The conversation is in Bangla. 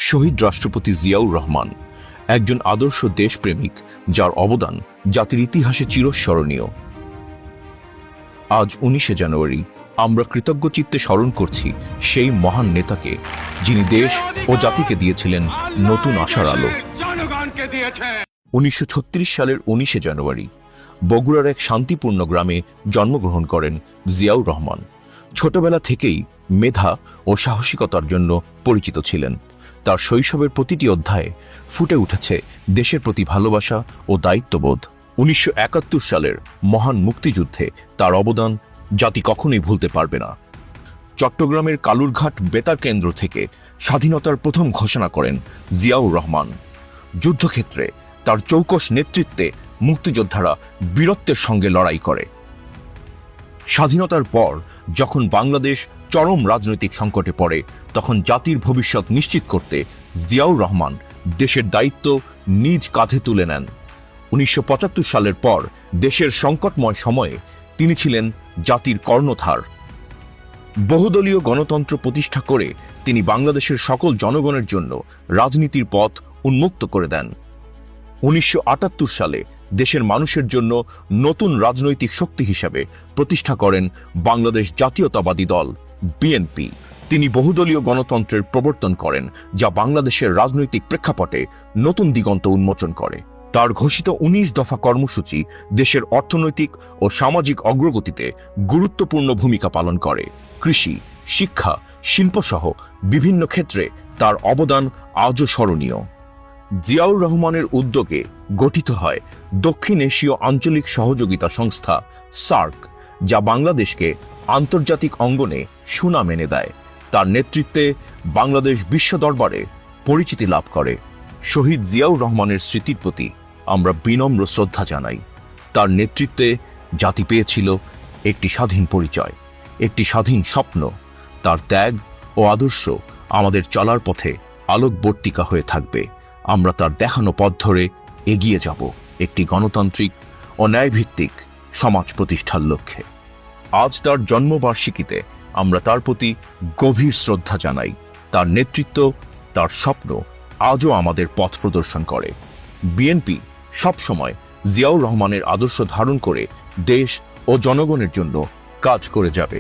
শহীদ রাষ্ট্রপতি জিয়াউর রহমান একজন আদর্শ দেশপ্রেমিক, যার অবদান জাতির ইতিহাসে চিরস্মরণীয়। আজ 19শে জানুয়ারি আমরা কৃতজ্ঞ চিত্তে স্মরণ করছি সেই মহান নেতাকে, যিনি দেশ ও জাতিকে দিয়েছিলেন নতুন আশার আলো। 1936 সালের 19শে জানুয়ারি বগুড়ার এক শান্তিপূর্ণ গ্রামে জন্মগ্রহণ করেন জিয়াউর রহমান। ছোটবেলা থেকেই মেধা ও সাহসিকতার জন্য পরিচিত ছিলেন। তার শৈশবের প্রতিটি অধ্যায়ে ফুটে উঠেছে দেশের প্রতি ভালোবাসা ও দায়িত্ববোধ। 1971 সালের মহান মুক্তিযুদ্ধে তার অবদান জাতি কখনোই ভুলতে পারবে না। চট্টগ্রামের কালুরঘাট বেতার কেন্দ্র থেকে স্বাধীনতার প্রথম ঘোষণা করেন জিয়াউর রহমান। যুদ্ধক্ষেত্রে তার চৌকস নেতৃত্বে মুক্তিযোদ্ধারা বীরত্বের সঙ্গে লড়াই করে। স্বাধীনতার পর যখন বাংলাদেশ চরম রাজনৈতিক সংকটে পড়ে, তখন জাতির ভবিষ্যৎ নিশ্চিত করতে জিয়াউর রহমান দেশের দায়িত্ব নিজ কাঁধে তুলে নেন। 1975 সালের পর দেশের সংকটময় সময়ে তিনি ছিলেন জাতির কর্ণধার। বহুদলীয় গণতন্ত্র প্রতিষ্ঠা করে তিনি বাংলাদেশের সকল জনগণের জন্য রাজনীতির পথ উন্মুক্ত করে দেন। 1978 সালে দেশের মানুষের জন্য নতুন রাজনৈতিক শক্তি হিসেবে প্রতিষ্ঠা করেন বাংলাদেশ জাতীয়তাবাদী দল বিএনপি। তিনি বহুদলীয় গণতন্ত্রের প্রবর্তন করেন, যা বাংলাদেশের রাজনৈতিক প্রেক্ষাপটে নতুন দিগন্ত উন্মোচন করে। তার ঘোষিত 19 দফা কর্মসূচি দেশের অর্থনৈতিক ও সামাজিক অগ্রগতিতে গুরুত্বপূর্ণ ভূমিকা পালন করে। কৃষি, শিক্ষা, শিল্পসহ বিভিন্ন ক্ষেত্রে তার অবদান আজও স্মরণীয়। জিয়াউর রহমানের উদ্যোগে গঠিত হয় দক্ষিণ এশীয় আঞ্চলিক সহযোগিতা সংস্থা সার্ক, যা বাংলাদেশকে আন্তর্জাতিক অঙ্গনে সুনাম এনে দেয়। তার নেতৃত্বে বাংলাদেশ বিশ্ব দরবারে পরিচিতি লাভ করে। শহীদ জিয়াউর রহমানের স্মৃতির প্রতি আমরা বিনম্র শ্রদ্ধা জানাই। তার নেতৃত্বে জাতি পেয়েছিল একটি স্বাধীন পরিচয়, একটি স্বাধীন স্বপ্ন। তার ত্যাগ ও আদর্শ আমাদের চলার পথে আলোকবর্তিকা হয়ে থাকবে। আমরা তার দেখানো পথ ধরে এগিয়ে যাব একটি গণতান্ত্রিক ও ন্যায়ভিত্তিক সমাজ প্রতিষ্ঠার লক্ষ্যে। আজ তার জন্মবার্ষিকীতে আমরা তার প্রতি গভীর শ্রদ্ধা জানাই। তার নেতৃত্ব, তার স্বপ্ন আজও আমাদের পথ প্রদর্শন করে। বিএনপি সবসময় জিয়াউর রহমানের আদর্শ ধারণ করে দেশ ও জনগণের জন্য কাজ করে যাবে।